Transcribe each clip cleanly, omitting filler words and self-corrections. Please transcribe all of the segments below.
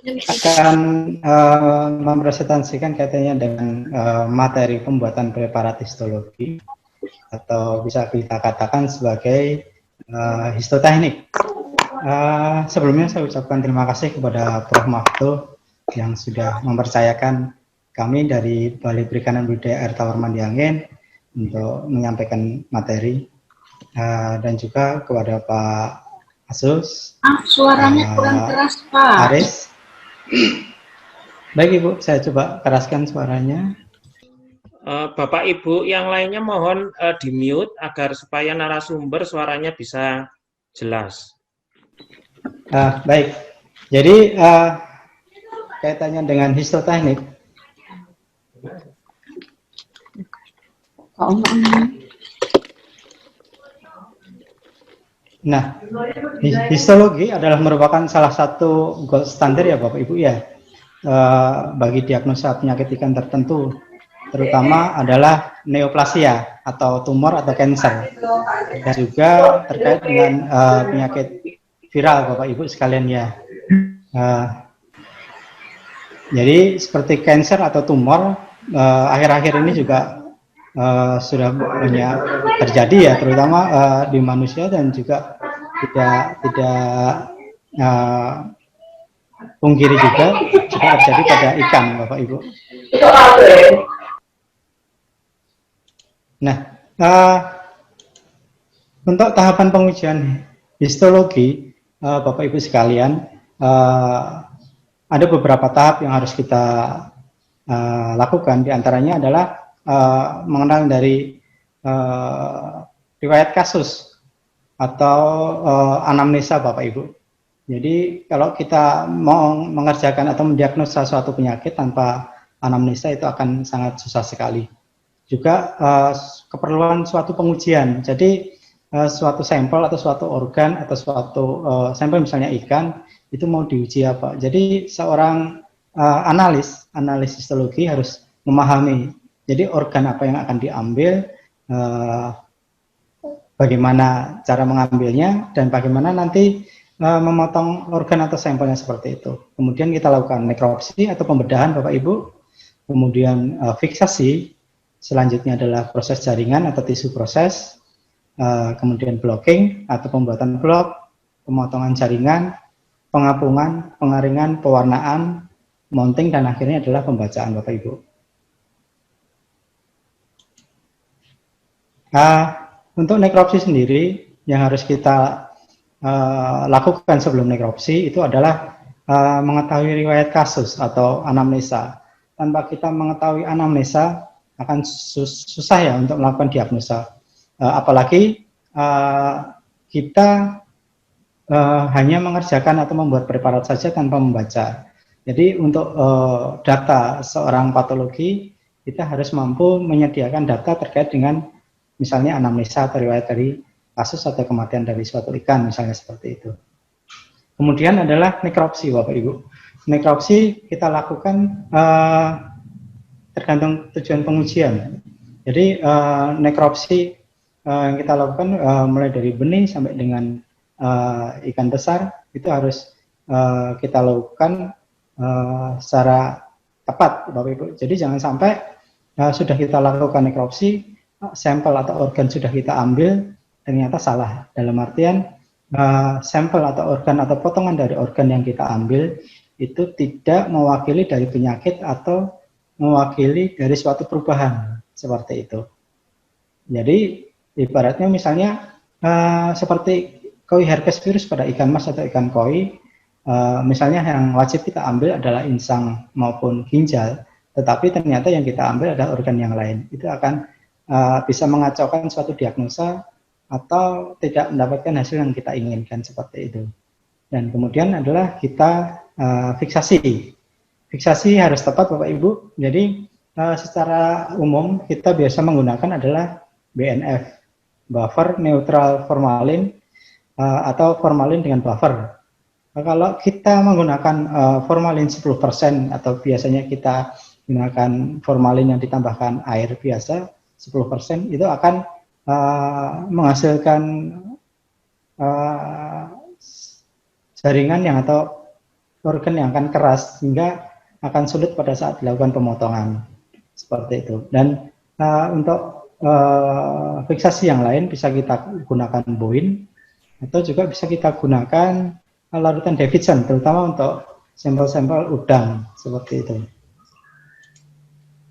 akan mempresentasikan kaitannya dengan materi pembuatan preparat histologi, atau bisa kita katakan sebagai histoteknik. Sebelumnya saya ucapkan terima kasih kepada Prof. Maftuh yang sudah mempercayakan kami dari Balai Perikanan Budidaya Air Tawar Mandi Angin untuk menyampaikan materi, dan juga kepada Pak Asus. Suaranya kurang keras, Pak. Aris. Baik Ibu, saya coba keraskan suaranya. Bapak Ibu yang lainnya mohon di mute agar supaya narasumber suaranya bisa jelas. Baik, jadi kaitannya dengan histoteknik. Nah, histologi adalah merupakan salah satu gold standard ya Bapak Ibu ya, bagi diagnosa penyakit ikan tertentu, terutama adalah neoplasia atau tumor atau cancer, dan juga terkait dengan penyakit viral Bapak Ibu sekalian ya. Jadi seperti cancer atau tumor akhir-akhir ini juga sudah banyak terjadi ya, terutama di manusia, dan juga tidak pungkiri juga terjadi pada ikan Bapak Ibu. Nah, untuk tahapan pengujian histologi Bapak Ibu sekalian, ada beberapa tahap yang harus kita lakukan. Di antaranya adalah mengenal dari riwayat kasus atau anamnesa Bapak Ibu. Jadi kalau kita mau mengerjakan atau mendiagnosa suatu penyakit tanpa anamnesa itu akan sangat susah sekali. Juga keperluan suatu pengujian. Jadi suatu sampel atau suatu organ atau suatu sampel misalnya ikan itu mau diuji apa. Jadi seorang analis histologi harus memahami. Jadi organ apa yang akan diambil, bagaimana cara mengambilnya, dan bagaimana nanti memotong organ atau sampelnya seperti itu. Kemudian kita lakukan nekropsi atau pembedahan Bapak Ibu. Kemudian fiksasi, selanjutnya adalah proses jaringan atau tisu proses. Kemudian blocking atau pembuatan blok, pemotongan jaringan, pengapungan, pengaringan, pewarnaan, mounting, dan akhirnya adalah pembacaan Bapak Ibu. Untuk nekropsi sendiri yang harus kita lakukan sebelum nekropsi itu adalah mengetahui riwayat kasus atau anamnesa. Tanpa kita mengetahui anamnesa akan susah ya untuk melakukan diagnosa. Apalagi kita hanya mengerjakan atau membuat preparat saja tanpa membaca. Jadi untuk data seorang patologi kita harus mampu menyediakan data terkait dengan misalnya anamnesa atau riwayat dari kasus atau kematian dari suatu ikan, misalnya seperti itu. Kemudian adalah nekropsi Bapak Ibu. Nekropsi kita lakukan tergantung tujuan pengujian. Jadi nekropsi yang kita lakukan mulai dari benih sampai dengan ikan besar itu harus kita lakukan secara tepat Bapak Ibu. Jadi jangan sampai sudah kita lakukan nekropsi, sampel atau organ sudah kita ambil, ternyata salah. Dalam artian sampel atau organ atau potongan dari organ yang kita ambil itu tidak mewakili dari penyakit atau mewakili dari suatu perubahan seperti itu. Jadi ibaratnya misalnya seperti koi herpes virus pada ikan mas atau ikan koi, misalnya yang wajib kita ambil adalah insang maupun ginjal, tetapi ternyata yang kita ambil adalah organ yang lain. Itu akan bisa mengacaukan suatu diagnosa atau tidak mendapatkan hasil yang kita inginkan seperti itu. Dan kemudian adalah kita fiksasi. Fiksasi harus tepat Bapak Ibu. Jadi secara umum kita biasa menggunakan adalah BNF, buffer neutral formalin, atau formalin dengan buffer. Kalau kita menggunakan formalin 10% atau biasanya kita gunakan formalin yang ditambahkan air biasa 10%, itu akan menghasilkan jaringan yang atau organ yang akan keras sehingga akan sulit pada saat dilakukan pemotongan seperti itu. Dan untuk fiksasi yang lain bisa kita gunakan boin atau juga bisa kita gunakan larutan Davidson, terutama untuk sampel-sampel udang seperti itu.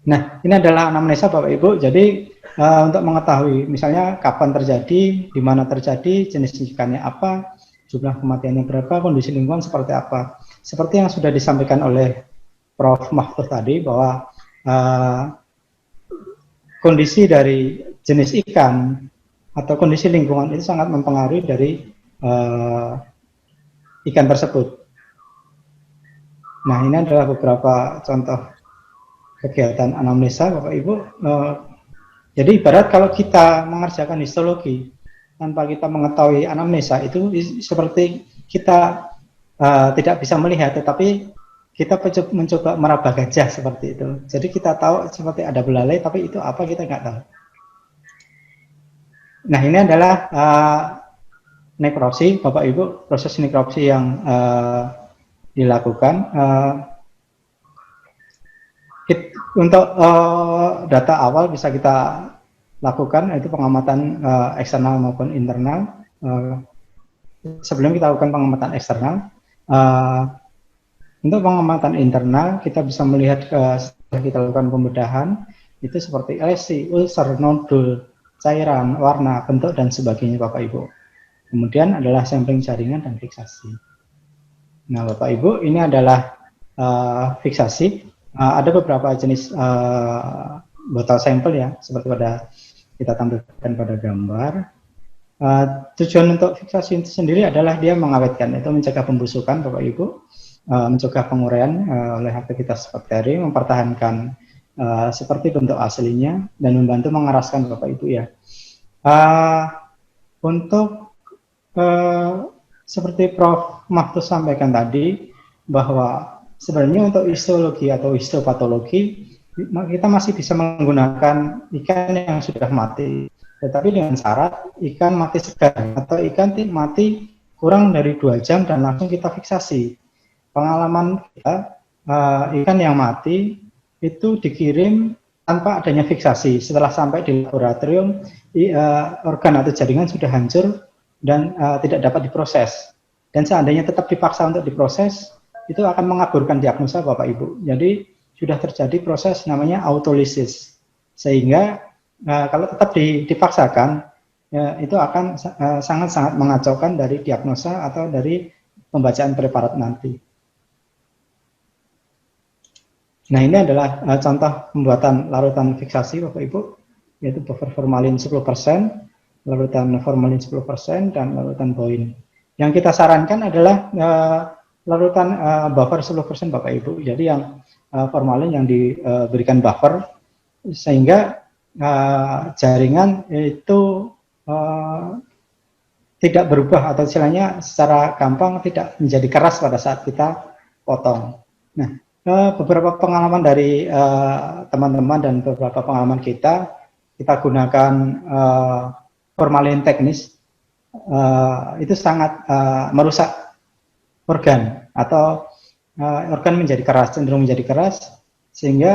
Nah, ini adalah anamnesa Bapak Ibu. Jadi untuk mengetahui misalnya kapan terjadi, di mana terjadi, jenis ikannya apa, jumlah kematiannya berapa, kondisi lingkungan seperti apa. Seperti yang sudah disampaikan oleh Prof. Mahfud tadi bahwa kondisi dari jenis ikan atau kondisi lingkungan itu sangat mempengaruhi dari ikan tersebut. Nah, ini adalah beberapa contoh kegiatan anamnesa Bapak Ibu. Jadi ibarat kalau kita mengerjakan histologi tanpa kita mengetahui anamnesa itu seperti kita tidak bisa melihat, tetapi kita mencoba meraba gajah seperti itu. Jadi kita tahu seperti ada belalai, tapi itu apa kita nggak tahu. Nah, ini adalah nekropsi, Bapak Ibu, proses nekropsi yang dilakukan. Untuk data awal bisa kita lakukan, yaitu pengamatan eksternal maupun internal. Sebelum kita lakukan pengamatan eksternal, untuk pengamatan internal, kita bisa melihat setelah kita lakukan pembedahan, itu seperti lesi, ulcer, nodul, cairan, warna, bentuk, dan sebagainya Bapak Ibu. Kemudian adalah sampling jaringan dan fiksasi. Nah Bapak Ibu, ini adalah fiksasi. Ada beberapa jenis botol sampel ya, seperti pada kita tampilkan pada gambar. Tujuan untuk fiksasi itu sendiri adalah dia mengawetkan, itu mencegah pembusukan Bapak Ibu, mencegah penguraian oleh aktivitas bakteri, mempertahankan seperti bentuk aslinya, dan membantu mengeraskan Bapak Ibu ya. Untuk seperti Prof. Mahfud sampaikan tadi, bahwa sebenarnya untuk histologi atau histopatologi, kita masih bisa menggunakan ikan yang sudah mati, tetapi dengan syarat ikan mati segar atau ikan mati kurang dari 2 jam dan langsung kita fiksasi. Pengalaman kita, ikan yang mati itu dikirim tanpa adanya fiksasi. Setelah sampai di laboratorium, organ atau jaringan sudah hancur dan tidak dapat diproses. Dan seandainya tetap dipaksa untuk diproses, itu akan mengaburkan diagnosa Bapak Ibu. Jadi sudah terjadi proses namanya autolisis. Sehingga kalau tetap dipaksakan, ya, itu akan sangat-sangat mengacaukan dari diagnosa atau dari pembacaan preparat nanti. Nah, ini adalah contoh pembuatan larutan fiksasi Bapak Ibu, yaitu buffer formalin 10%, larutan formalin 10%, dan larutan boin. Yang kita sarankan adalah larutan buffer 10% Bapak Ibu. Jadi yang formalin yang diberikan buffer, sehingga jaringan itu tidak berubah, atau istilahnya secara gampang tidak menjadi keras pada saat kita potong. Nah, beberapa pengalaman dari teman-teman dan beberapa pengalaman kita gunakan formalin teknis, itu sangat merusak organ, atau organ menjadi keras, cenderung menjadi keras, sehingga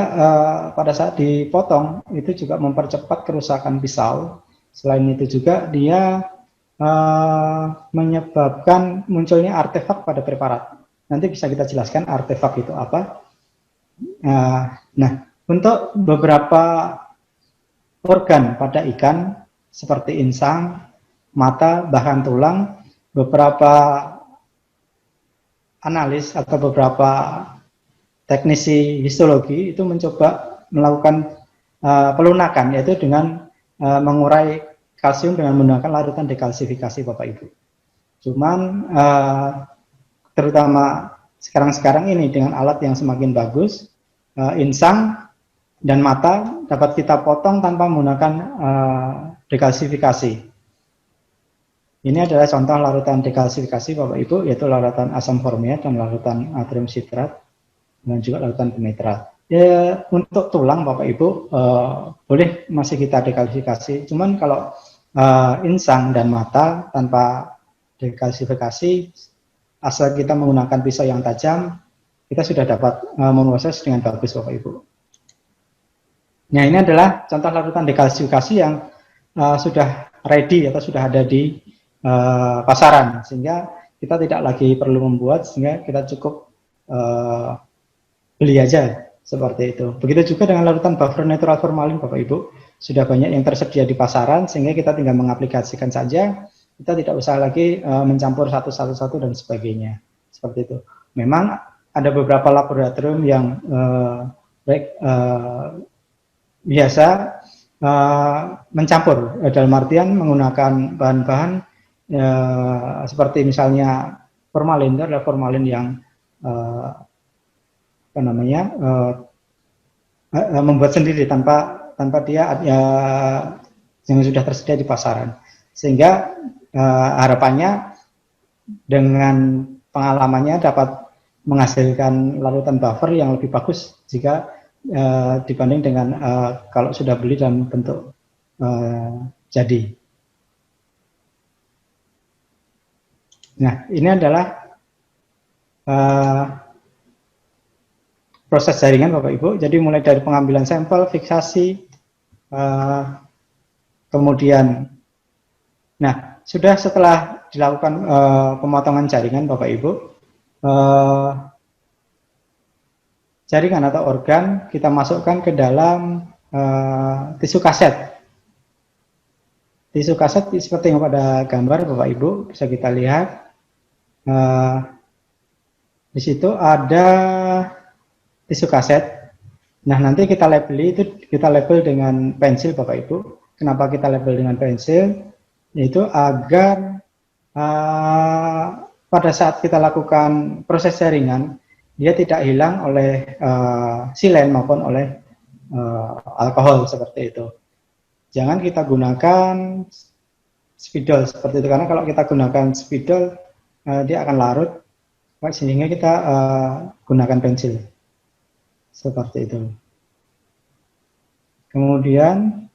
pada saat dipotong itu juga mempercepat kerusakan pisau. Selain itu juga dia menyebabkan munculnya artefak pada preparat. Nanti bisa kita jelaskan artefak itu apa. Nah, untuk beberapa organ pada ikan seperti insang, mata, bahkan tulang, beberapa analis atau beberapa teknisi histologi itu mencoba melakukan pelunakan, yaitu dengan mengurai kalsium dengan menggunakan larutan dekalsifikasi Bapak Ibu. Cuman terutama sekarang ini dengan alat yang semakin bagus, insang dan mata dapat kita potong tanpa menggunakan dekalsifikasi. Ini adalah contoh larutan dekalsifikasi Bapak Ibu, yaitu larutan asam formiat dan larutan natrium sitrat, dan juga larutan penitrat. Ya, untuk tulang Bapak Ibu boleh masih kita dekalsifikasi, cuman kalau insang dan mata tanpa dekalsifikasi asal kita menggunakan pisau yang tajam, kita sudah dapat memproses dengan bagus, Bapak Ibu. Nah, ini adalah contoh larutan dekalsifikasi yang sudah ready atau sudah ada di pasaran, sehingga kita tidak lagi perlu membuat, sehingga kita cukup beli aja seperti itu. Begitu juga dengan larutan buffer natural formalin, Bapak Ibu, sudah banyak yang tersedia di pasaran, sehingga kita tinggal mengaplikasikan saja, kita tidak usah lagi mencampur satu-satu dan sebagainya, seperti itu. Memang ada beberapa laboratorium yang biasa mencampur, dalam artian menggunakan bahan-bahan seperti misalnya formalin, itu adalah formalin yang membuat sendiri tanpa dia yang sudah tersedia di pasaran, sehingga harapannya dengan pengalamannya dapat menghasilkan larutan buffer yang lebih bagus jika dibanding dengan kalau sudah beli dalam bentuk jadi. Nah, ini adalah proses jaringan, Bapak Ibu. Jadi mulai dari pengambilan sampel, fiksasi, kemudian, nah, sudah setelah dilakukan pemotongan jaringan, Bapak Ibu, jaringan atau organ kita masukkan ke dalam tisu kaset. Tisu kaset seperti yang pada gambar, Bapak Ibu, bisa kita lihat. Di situ ada tisu kaset. Nah, nanti kita label dengan pensil, Bapak Ibu. Kenapa kita label dengan pensil? Yaitu agar pada saat kita lakukan proses jaringan, dia tidak hilang oleh silen maupun oleh alkohol, seperti itu. Jangan kita gunakan spidol seperti itu, karena kalau kita gunakan spidol, dia akan larut, sehingga kita gunakan pensil. Seperti itu. Kemudian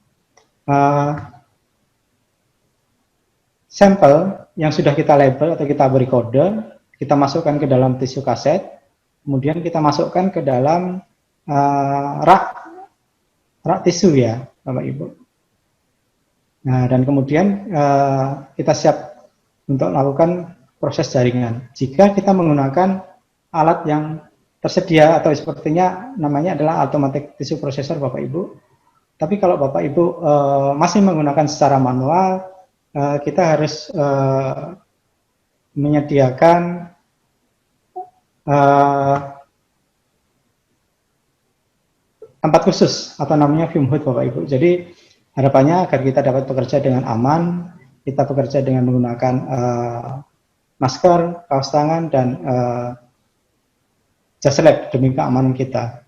sampel yang sudah kita label atau kita beri kode, kita masukkan ke dalam tisu kaset, kemudian kita masukkan ke dalam rak tisu, ya, Bapak Ibu. Nah, dan kemudian kita siap untuk melakukan proses jaringan. Jika kita menggunakan alat yang tersedia atau sepertinya namanya adalah automatic tissue processor, Bapak Ibu. Tapi kalau Bapak Ibu masih menggunakan secara manual, kita harus menyediakan tempat khusus atau namanya fume hood, Bapak Ibu. Jadi harapannya agar kita dapat bekerja dengan aman, kita bekerja dengan menggunakan masker, kaos tangan, dan jas lab demi keamanan kita.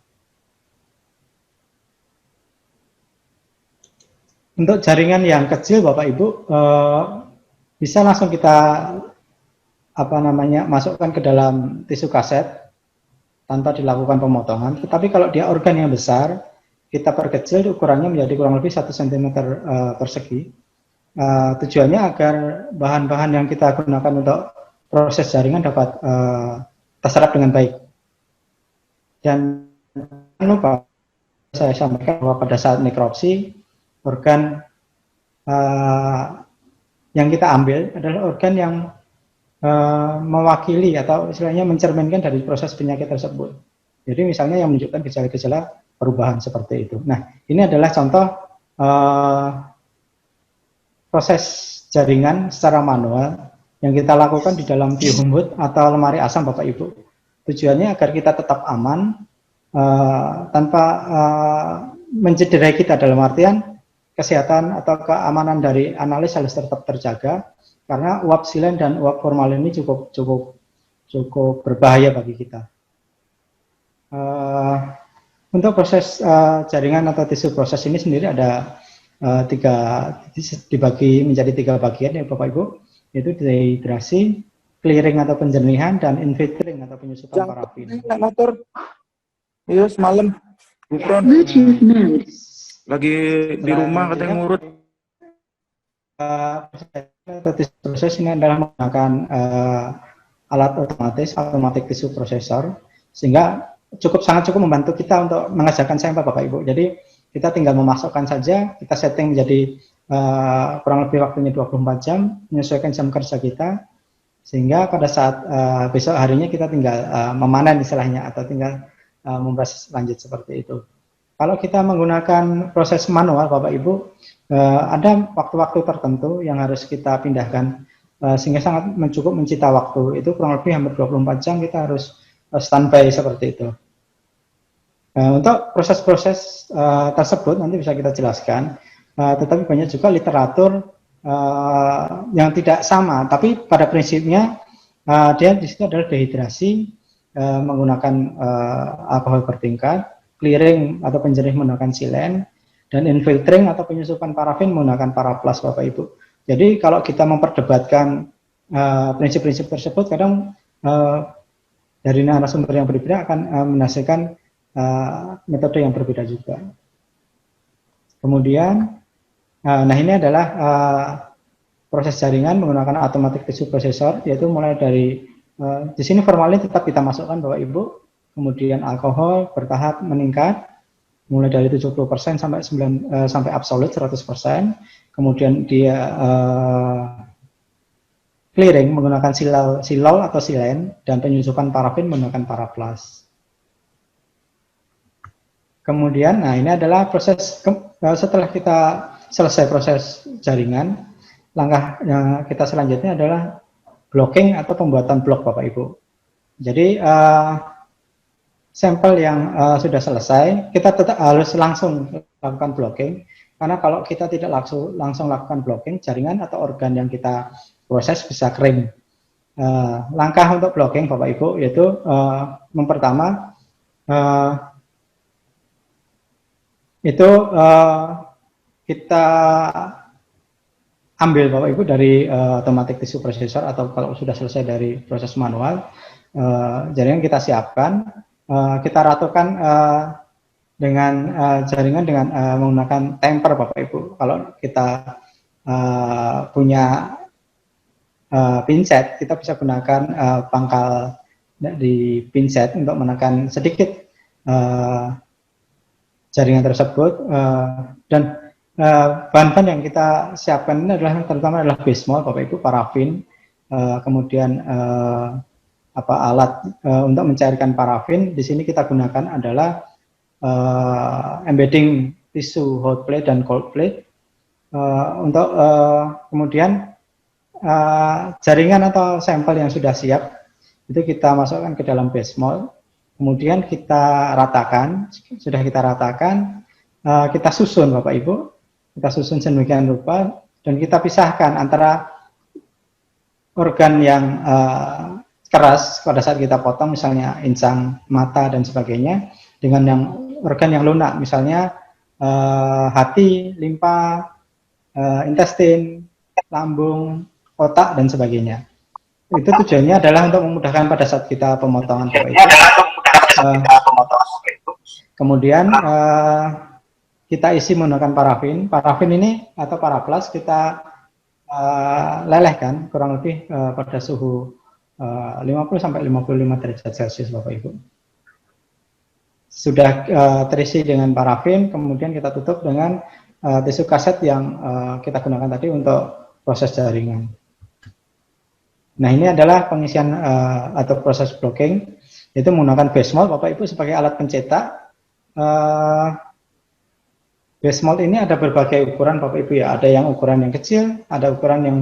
Untuk jaringan yang kecil, Bapak Ibu, bisa langsung kita masukkan ke dalam tisu kaset tanpa dilakukan pemotongan. Tetapi kalau dia organ yang besar, kita perkecil ukurannya menjadi kurang lebih 1 cm persegi. Tujuannya agar bahan-bahan yang kita gunakan untuk proses jaringan dapat terserap dengan baik. Dan jangan lupa saya sampaikan bahwa pada saat nekropsi, organ yang kita ambil adalah organ yang mewakili atau istilahnya mencerminkan dari proses penyakit tersebut. Jadi misalnya yang menunjukkan gejala-gejala perubahan seperti itu. Nah, ini adalah contoh proses jaringan secara manual yang kita lakukan di dalam fume hood atau lemari asam, Bapak Ibu. Tujuannya agar kita tetap aman tanpa mencederai kita, dalam artian kesehatan atau keamanan dari analis harus tetap terjaga, karena uap silen dan uap formalin ini cukup berbahaya bagi kita. Untuk proses jaringan atau tisu proses ini sendiri ada dibagi menjadi 3 bagian, ya Bapak Ibu, yaitu dehidrasi, clearing atau penjernihan, dan infiltering atau penyusupan parafin. Motor, iya semalam, Bukron lagi di rumah katanya ngurut. Proses ini adalah menggunakan alat otomatis, automatic tissue processor, sehingga sangat cukup membantu kita untuk mengerjakan sampel Bapak Ibu. Jadi kita tinggal memasukkan saja, kita setting menjadi kurang lebih waktunya 24 jam, menyesuaikan jam kerja kita, sehingga pada saat besok harinya kita tinggal memanen istilahnya, atau tinggal memproses lanjut seperti itu. Kalau kita menggunakan proses manual Bapak Ibu, ada waktu-waktu tertentu yang harus kita pindahkan, sehingga sangat cukup mencita waktu. Itu kurang lebih hampir 24 jam kita harus standby seperti itu. Untuk proses-proses tersebut nanti bisa kita jelaskan, tetapi banyak juga literatur yang tidak sama, tapi pada prinsipnya dia di situ adalah dehidrasi menggunakan alkohol bertingkat, clearing atau penjernih menggunakan silen, dan infiltering atau penyusupan parafin menggunakan paraflas Bapak Ibu. Jadi kalau kita memperdebatkan prinsip-prinsip tersebut, kadang dari narasumber yang berbeda akan menghasilkan metode yang berbeda juga. Kemudian, nah ini adalah proses jaringan menggunakan automatic tissue processor, yaitu mulai dari di sini formalin tetap kita masukkan Bapak Ibu, kemudian alkohol bertahap meningkat mulai dari 70% sampai absolut 100%, kemudian dia clearing menggunakan silol atau silen, dan penyusupan parafin menggunakan paraflas. Kemudian, nah ini adalah proses setelah kita selesai proses jaringan, langkah yang kita selanjutnya adalah blocking atau pembuatan blok Bapak Ibu. Jadi sampel yang sudah selesai, kita tetap harus langsung lakukan blocking, karena kalau kita tidak langsung lakukan blocking, jaringan atau organ yang kita proses bisa kering. Langkah untuk blocking Bapak Ibu yaitu pertama itu kita ambil Bapak Ibu dari automatic tissue processor, atau kalau sudah selesai dari proses manual, jaringan kita siapkan. Kita ratukan dengan jaringan dengan menggunakan temper Bapak Ibu. Kalau kita punya pinset, kita bisa gunakan pangkal di pinset untuk menekan sedikit jaringan tersebut. Dan bahan-bahan yang kita siapkan ini terutama adalah bismol Bapak Ibu, parafin, kemudian alat untuk mencairkan parafin. Di sini kita gunakan adalah embedding tisu hot plate dan cold plate. Untuk kemudian jaringan atau sampel yang sudah siap itu kita masukkan ke dalam bismol, kemudian kita ratakan. Sudah kita ratakan, kita susun Bapak Ibu, kita susun sedemikian rupa, dan kita pisahkan antara organ yang keras pada saat kita potong, misalnya insang, mata, dan sebagainya, dengan yang organ yang lunak, misalnya hati, limpa, intestin, lambung, otak, dan sebagainya. Itu tujuannya adalah untuk memudahkan pada saat kita pemotongan Bapak Ibu. Kemudian kita isi menggunakan parafin. Parafin ini atau paraflas kita lelehkan kurang lebih pada suhu 50 sampai 55 derajat Celcius Bapak Ibu. Sudah terisi dengan parafin, kemudian kita tutup dengan tisu kaset yang kita gunakan tadi untuk proses jaringan. Nah, ini adalah pengisian atau proses blocking, yaitu menggunakan base mold Bapak Ibu sebagai alat pencetak. Base mold ini ada berbagai ukuran Bapak Ibu ya, ada yang ukuran yang kecil, ada ukuran yang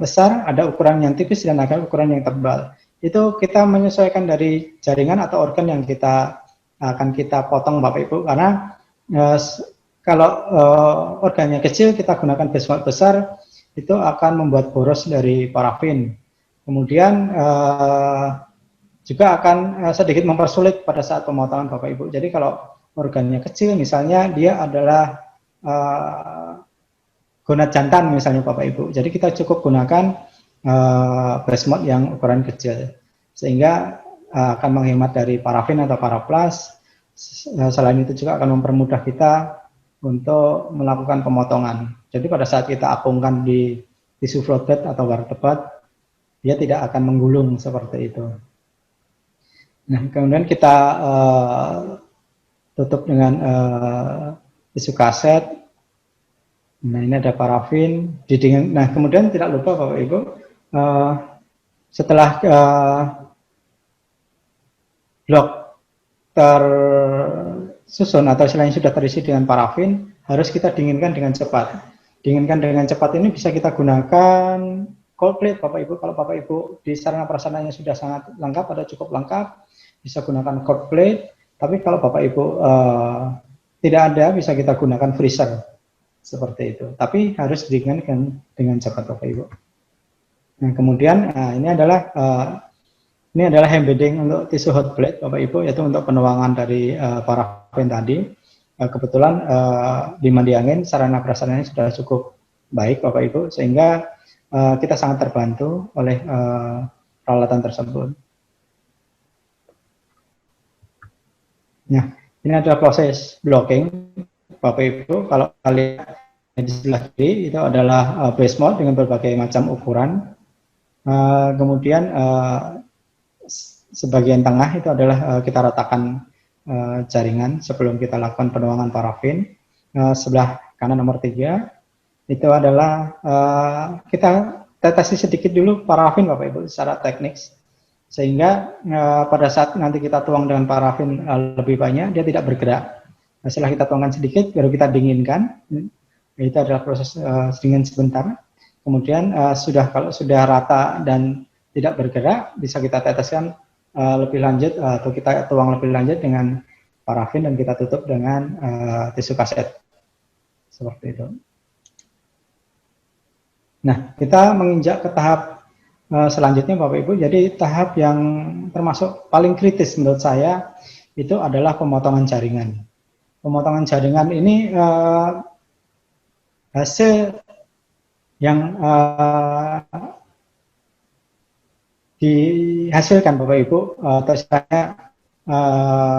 besar, ada ukuran yang tipis, dan ada ukuran yang tebal. Itu kita menyesuaikan dari jaringan atau organ yang akan kita potong Bapak Ibu, karena kalau organnya kecil kita gunakan base mold besar, itu akan membuat boros dari parafin. Kemudian juga akan sedikit mempersulit pada saat pemotongan Bapak Ibu. Jadi kalau organnya kecil, misalnya dia adalah gonad jantan misalnya Bapak Ibu. Jadi kita cukup gunakan base mold yang ukuran kecil, sehingga akan menghemat dari parafin atau paraflas. Selain itu juga akan mempermudah kita untuk melakukan pemotongan. Jadi pada saat kita apungkan di tisu floatbed atau war tebat, dia tidak akan menggulung seperti itu. Nah, kemudian kita tutup dengan tisu kaset. Nah, ini ada parafin, didingin. Nah, kemudian tidak lupa Bapak Ibu, setelah blok tersusun atau istilahnya sudah terisi dengan parafin, harus kita dinginkan dengan cepat. Dinginkan dengan cepat ini bisa kita gunakan cold plate Bapak Ibu. Kalau Bapak Ibu di sarana prasarananya sudah sangat lengkap atau cukup lengkap, bisa gunakan cold plate. Tapi kalau Bapak Ibu tidak ada, bisa kita gunakan freezer seperti itu. Tapi harus dinginkan dengan cepat Bapak Ibu. Nah, kemudian ini adalah embedding untuk tisu hot plate Bapak Ibu, yaitu untuk penuangan dari parafin tadi. Kebetulan di mandi angin sarana prasarananya sudah cukup baik Bapak Ibu, sehingga kita sangat terbantu oleh peralatan tersebut. Nah, ini adalah proses blocking Bapak Ibu. Kalau kalian di sebelah kiri itu adalah base mode dengan berbagai macam ukuran. Kemudian sebagian tengah itu adalah kita ratakan jaringan sebelum kita lakukan penuangan parafin. Sebelah kanan nomor 3 itu adalah kita tetesi sedikit dulu parafin Bapak Ibu secara teknis, sehingga pada saat nanti kita tuang dengan parafin lebih banyak, dia tidak bergerak. Nah, setelah kita tuangkan sedikit, baru kita dinginkan. Itu adalah proses dingin sebentar. Kemudian kalau sudah rata dan tidak bergerak, bisa kita teteskan lebih lanjut atau kita tuang lebih lanjut dengan parafin dan kita tutup dengan tisu kaset. Seperti itu. Nah, kita menginjak ke tahap selanjutnya Bapak Ibu. Jadi tahap yang termasuk paling kritis menurut saya itu adalah pemotongan jaringan. Pemotongan jaringan ini hasil yang dihasilkan Bapak Ibu, atau istilahnya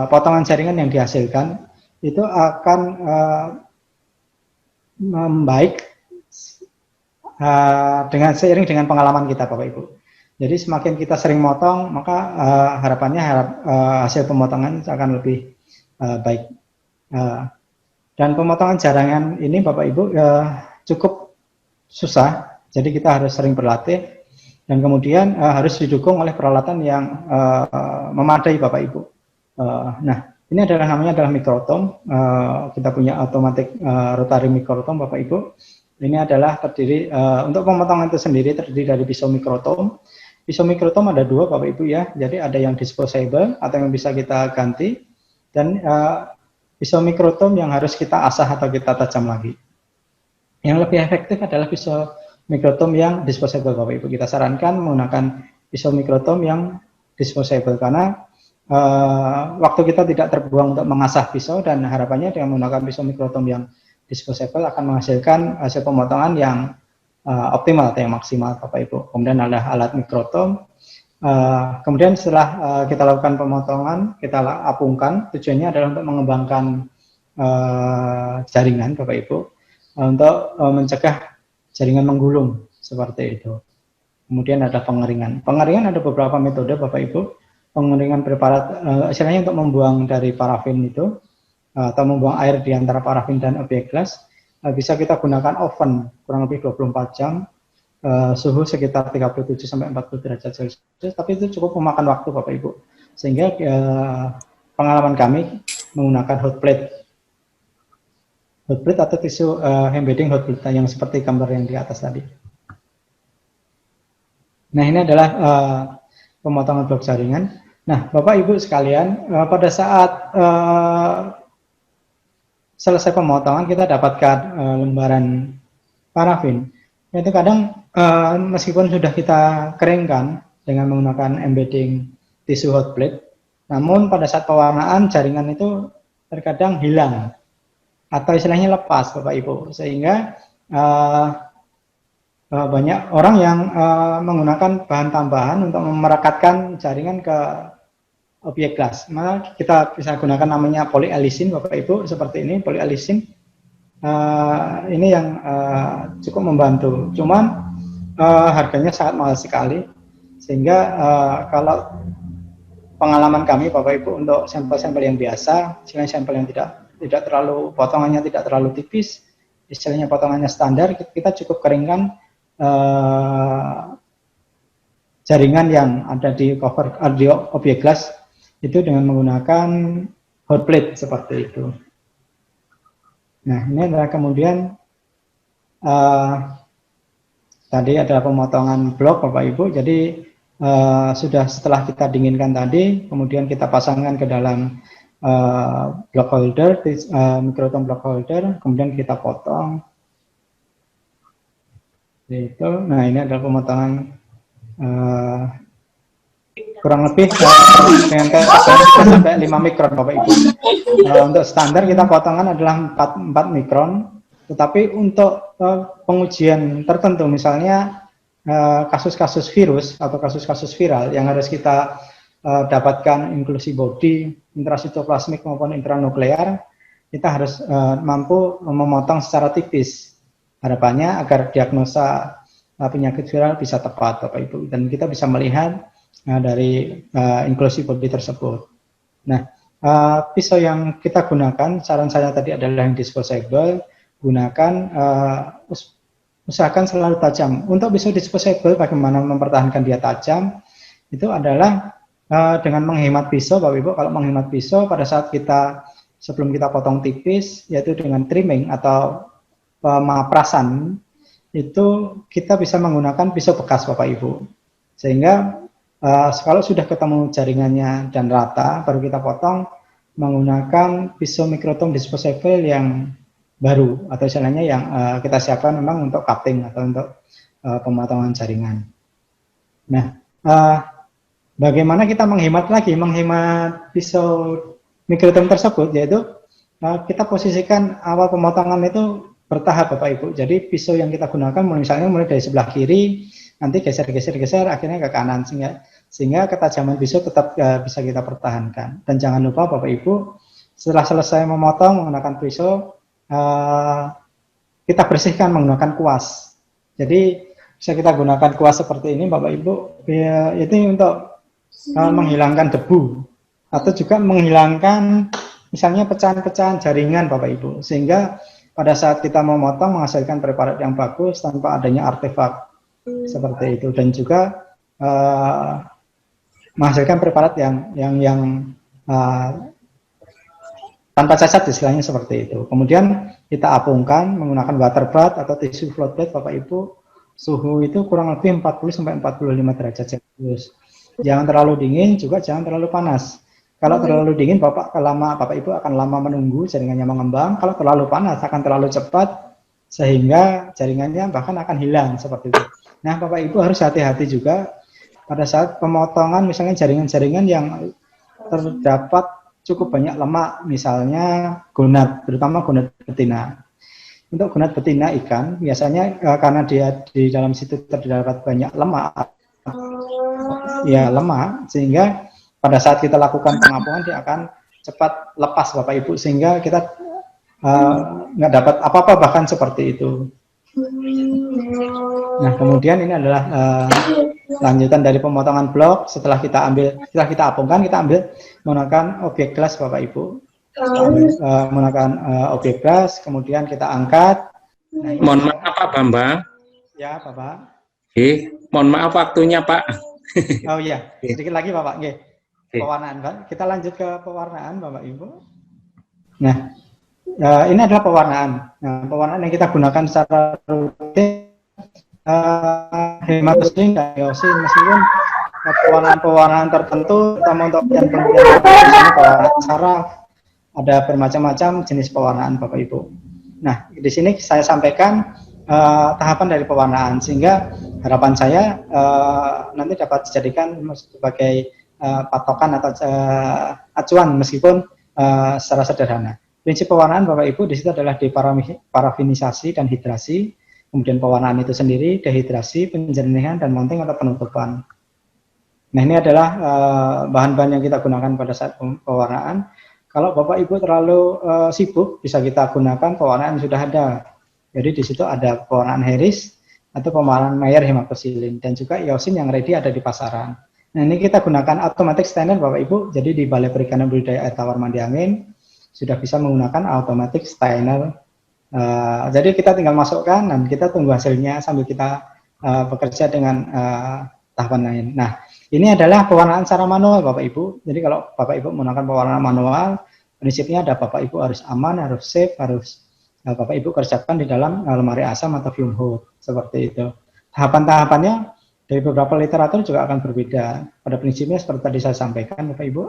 potongan jaringan yang dihasilkan itu akan membaik seiring dengan pengalaman kita Bapak Ibu. Jadi semakin kita sering motong, maka harapannya hasil pemotongan akan lebih baik. Dan pemotongan jaringan ini Bapak Ibu cukup susah, jadi kita harus sering berlatih dan kemudian harus didukung oleh peralatan yang memadai Bapak Ibu. Nah, ini namanya adalah mikrotom. Kita punya automatic rotary mikrotom Bapak Ibu. Ini adalah terdiri untuk pemotongan itu sendiri terdiri dari pisau mikrotom. Pisau mikrotom ada 2 Bapak Ibu ya. Jadi ada yang disposable atau yang bisa kita ganti, dan pisau mikrotom yang harus kita asah atau kita tajam lagi. Yang lebih efektif adalah pisau mikrotom yang disposable Bapak Ibu. Kita sarankan menggunakan pisau mikrotom yang disposable karena waktu kita tidak terbuang untuk mengasah pisau, dan harapannya dengan menggunakan pisau mikrotom yang disposable akan menghasilkan hasil pemotongan yang optimal atau yang maksimal Bapak Ibu. Kemudian ada alat mikrotom. Kemudian setelah kita lakukan pemotongan, kita apungkan. Tujuannya adalah untuk mengembangkan jaringan Bapak Ibu, untuk mencegah jaringan menggulung seperti itu. Kemudian ada pengeringan. Pengeringan ada beberapa metode Bapak Ibu. Pengeringan preparat istilahnya untuk membuang dari parafin itu atau membuang air di antara parafin dan obyek gas. Bisa kita gunakan oven kurang lebih 24 jam, suhu sekitar 37 sampai 40 derajat Celcius, tapi itu cukup memakan waktu Bapak Ibu. Sehingga pengalaman kami menggunakan hot plate atau tisu embedding hot plate yang seperti gambar yang di atas tadi. Nah, ini adalah pemotongan blok jaringan. Nah, Bapak Ibu sekalian, pada saat selesai pemotongan kita dapatkan lembaran parafin. Itu kadang meskipun sudah kita keringkan dengan menggunakan embedding tisu hot plate, namun pada saat pewarnaan jaringan itu terkadang hilang atau istilahnya lepas Bapak Ibu, sehingga banyak orang yang menggunakan bahan tambahan untuk merekatkan jaringan ke obyek gas. Maka kita bisa gunakan namanya polyalisin Bapak Ibu, seperti ini polyalisin. Ini yang cukup membantu. Cuman harganya sangat mahal sekali. Sehingga kalau pengalaman kami Bapak Ibu untuk sampel-sampel yang biasa, istilahnya sampel yang tidak terlalu, potongannya tidak terlalu tipis, istilahnya potongannya standar, kita cukup keringkan jaringan yang ada di cover di objek glass itu dengan menggunakan hot plate seperti itu. Nah, ini adalah kemudian tadi ada pemotongan blok Bapak Ibu. Jadi sudah setelah kita dinginkan tadi, kemudian kita pasangkan ke dalam block holder, mikroton block holder, kemudian kita potong. Itu. Nah, ini adalah pemotongan kurang lebih dengan sampai 5 mikron Bapak Ibu. Untuk standar kita potongan adalah 4 mikron. Tetapi untuk pengujian tertentu, misalnya kasus-kasus virus atau kasus-kasus viral yang harus kita dapatkan inklusi body, intrasitoplasmik maupun intranuklear, kita harus mampu memotong secara tipis. Harapannya agar diagnosa penyakit viral bisa tepat, Bapak Ibu, dan kita bisa melihat dari inklusi body tersebut. Nah, pisau yang kita gunakan, saran saya tadi adalah yang disposable. Gunakan, usahakan selalu tajam. Untuk pisau disposable, bagaimana mempertahankan dia tajam, itu adalah dengan menghemat pisau, Bapak Ibu. Kalau menghemat pisau, pada saat sebelum kita potong tipis, yaitu dengan trimming atau pemaprasan, itu kita bisa menggunakan pisau bekas, Bapak Ibu. Sehingga kalau sudah ketemu jaringannya dan rata, baru kita potong menggunakan pisau mikroton disposable yang baru, atau istilahnya yang kita siapkan memang untuk cutting atau untuk pemotongan jaringan. Nah, bagaimana kita menghemat pisau mikroton tersebut, yaitu kita posisikan awal pemotongan itu bertahap Bapak Ibu. Jadi pisau yang kita gunakan misalnya mulai dari sebelah kiri, nanti geser, akhirnya ke kanan, sehingga ketajaman pisau tetap bisa kita pertahankan. Dan jangan lupa Bapak Ibu, setelah selesai memotong menggunakan pisau, kita bersihkan menggunakan kuas. Jadi bisa kita gunakan kuas seperti ini Bapak Ibu, itu untuk menghilangkan debu atau juga menghilangkan misalnya pecahan-pecahan jaringan Bapak Ibu, sehingga pada saat kita memotong menghasilkan preparat yang bagus tanpa adanya artefak seperti itu, dan juga menghasilkan preparat yang tanpa cacat, istilahnya seperti itu. Kemudian kita apungkan menggunakan water bath atau tisu float bath Bapak Ibu. Suhu itu kurang lebih 40 sampai 45 derajat Celcius. Jangan terlalu dingin, juga jangan terlalu panas. Kalau terlalu dingin Bapak Ibu akan lama menunggu jaringannya mengembang. Kalau terlalu panas akan terlalu cepat sehingga jaringannya bahkan akan hilang seperti itu. Nah, Bapak Ibu harus hati-hati juga pada saat pemotongan misalnya jaringan-jaringan yang terdapat cukup banyak lemak, misalnya gonad, terutama gonad betina. Untuk gonad betina ikan, biasanya karena dia di dalam situ terdapat banyak lemak, sehingga pada saat kita lakukan pengapungan dia akan cepat lepas Bapak Ibu, sehingga kita nggak dapat apa-apa bahkan seperti itu. Nah, kemudian ini adalah lanjutan dari pemotongan blok. Setelah kita apungkan, kita ambil menggunakan objek glass Bapak Ibu. Menggunakan objek glass, kemudian kita angkat. Nah, mohon maaf Pak Bambang. Ya, Bapak. Mohon maaf waktunya Pak. Oh iya, sedikit lagi Bapak. Pewarnaan, Pak. Kita lanjut ke pewarnaan Bapak Ibu. Nah, ini adalah pewarnaan. Nah, pewarnaan yang kita gunakan secara rutin, hematosin dan iosin, meskipun pewarnaan tertentu, terutama untuk penelitian pewarnaan saraf, ada bermacam-macam jenis pewarnaan Bapak Ibu. Nah, di sini saya sampaikan tahapan dari pewarnaan, sehingga harapan saya nanti dapat dijadikan sebagai patokan atau acuan meskipun secara sederhana. Prinsip pewarnaan Bapak Ibu di situ adalah deparafinisasi dan hidrasi, kemudian pewarnaan itu sendiri, dehidrasi, penjernihan, dan mounting atau penutupan. Nah, ini adalah bahan-bahan yang kita gunakan pada saat pewarnaan. Kalau Bapak Ibu terlalu sibuk, bisa kita gunakan pewarnaan yang sudah ada. Jadi di situ ada pewarnaan Harris, atau pewarnaan Mayer hematosilin, dan juga iosin yang ready ada di pasaran. Nah, ini kita gunakan automatic stainer Bapak Ibu. Jadi di Balai Perikanan Budidaya Air Tawar Mandi Angin sudah bisa menggunakan automatic stainer. Jadi kita tinggal masukkan dan kita tunggu hasilnya sambil kita bekerja dengan tahapan lain. Nah, ini adalah pewarnaan secara manual Bapak Ibu. Jadi kalau Bapak Ibu menggunakan pewarnaan manual, prinsipnya ada Bapak Ibu harus aman, harus safe, harus Bapak Ibu kerjakan di dalam lemari asam atau fume hood, seperti itu. Tahapan-tahapannya dari beberapa literatur juga akan berbeda. Pada prinsipnya seperti tadi saya sampaikan Bapak Ibu.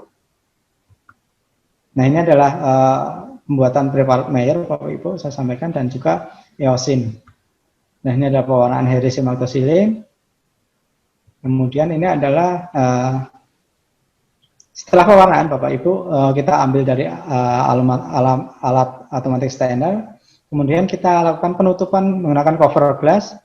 Nah, ini adalah pembuatan preparat Mayer Bapak Ibu saya sampaikan, dan juga iosin. Nah, ini adalah pewarnaan Harris hematosilin. Kemudian ini adalah setelah pewarnaan Bapak Ibu, kita ambil dari alat automatic stainer. Kemudian kita lakukan penutupan menggunakan cover glass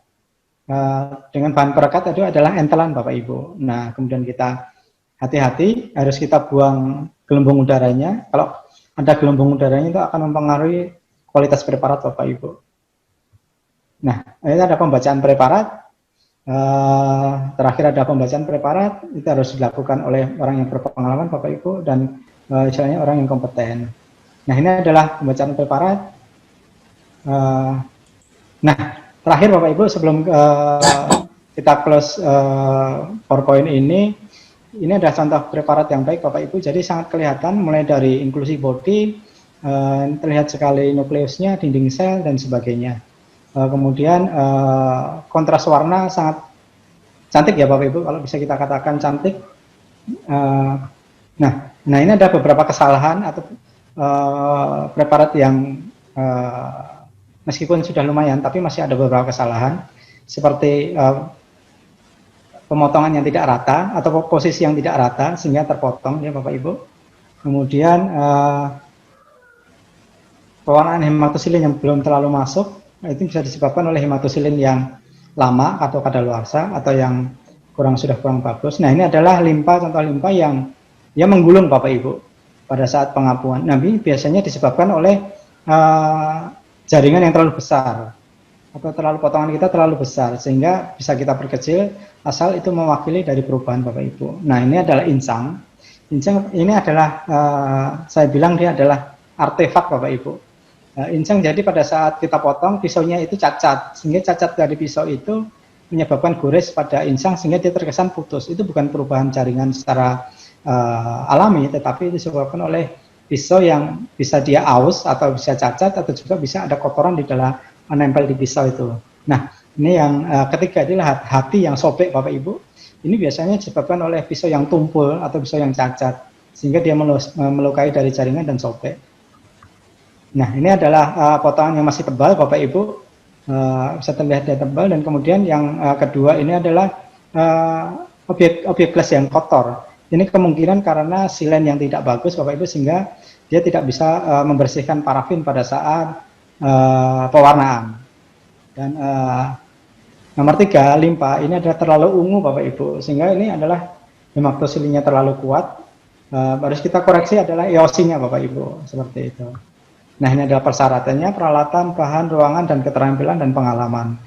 dengan bahan perekat itu adalah entelan Bapak Ibu. Nah, kemudian kita hati-hati, harus kita buang gelembung udaranya. Kalau ada gelembung udaranya itu akan mempengaruhi kualitas preparat Bapak Ibu. Nah, ini ada pembacaan preparat. Terakhir ada pembacaan preparat, itu harus dilakukan oleh orang yang berpengalaman Bapak Ibu, dan istilahnya orang yang kompeten. Nah, ini adalah pembacaan preparat. Nah, terakhir Bapak Ibu, sebelum kita close PowerPoint ini adalah contoh preparat yang baik Bapak Ibu. Jadi sangat kelihatan mulai dari inklusi body, terlihat sekali nukleusnya, dinding sel, dan sebagainya. Kemudian kontras warna sangat cantik ya Bapak Ibu, kalau bisa kita katakan cantik. Nah ini ada beberapa kesalahan atau preparat yang meskipun sudah lumayan, tapi masih ada beberapa kesalahan, seperti pemotongan yang tidak rata atau posisi yang tidak rata sehingga terpotong ya Bapak Ibu. Kemudian pewarnaan hematosilin yang belum terlalu masuk, itu bisa disebabkan oleh hematosilin yang lama atau kadaluarsa atau yang sudah kurang bagus. Nah, ini adalah limpa, contoh limpa yang menggulung Bapak Ibu pada saat pengapuan. Nah, ini biasanya disebabkan oleh jaringan yang terlalu besar atau potongan kita terlalu besar sehingga bisa kita perkecil asal itu mewakili dari perubahan Bapak Ibu. Nah, ini adalah insang. Insang ini adalah saya bilang dia adalah artefak Bapak Ibu. Insang jadi pada saat kita potong pisaunya itu cacat, sehingga cacat dari pisau itu menyebabkan gores pada insang sehingga dia terkesan putus. Itu bukan perubahan jaringan secara alami, tetapi disebabkan oleh pisau yang bisa dia aus atau bisa cacat atau juga bisa ada kotoran di dalam menempel di pisau itu. Nah, ini yang ketiga adalah hati yang sobek Bapak Ibu. Ini biasanya disebabkan oleh pisau yang tumpul atau pisau yang cacat sehingga dia melukai dari jaringan dan sobek. Nah, ini adalah potongan yang masih tebal Bapak Ibu, bisa terlihat dia tebal, dan kemudian yang kedua ini adalah objek glass yang kotor. Ini kemungkinan karena silen yang tidak bagus Bapak Ibu sehingga dia tidak bisa membersihkan parafin pada saat pewarnaan. Dan nomor 3, limpa, ini adalah terlalu ungu Bapak Ibu sehingga ini adalah hematosilinnya terlalu kuat. Harus kita koreksi adalah iosinnya Bapak Ibu, seperti itu. Nah, ini adalah persyaratannya, peralatan, bahan, ruangan, dan keterampilan dan pengalaman.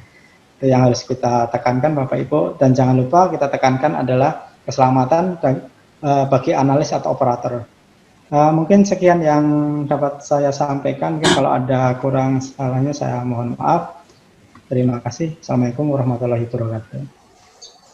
Itu yang harus kita tekankan Bapak Ibu, dan jangan lupa kita tekankan adalah keselamatan bagi analis atau operator. Mungkin sekian yang dapat saya sampaikan. Kalau ada kurang salahnya saya mohon maaf. Terima kasih. Assalamualaikum warahmatullahi wabarakatuh.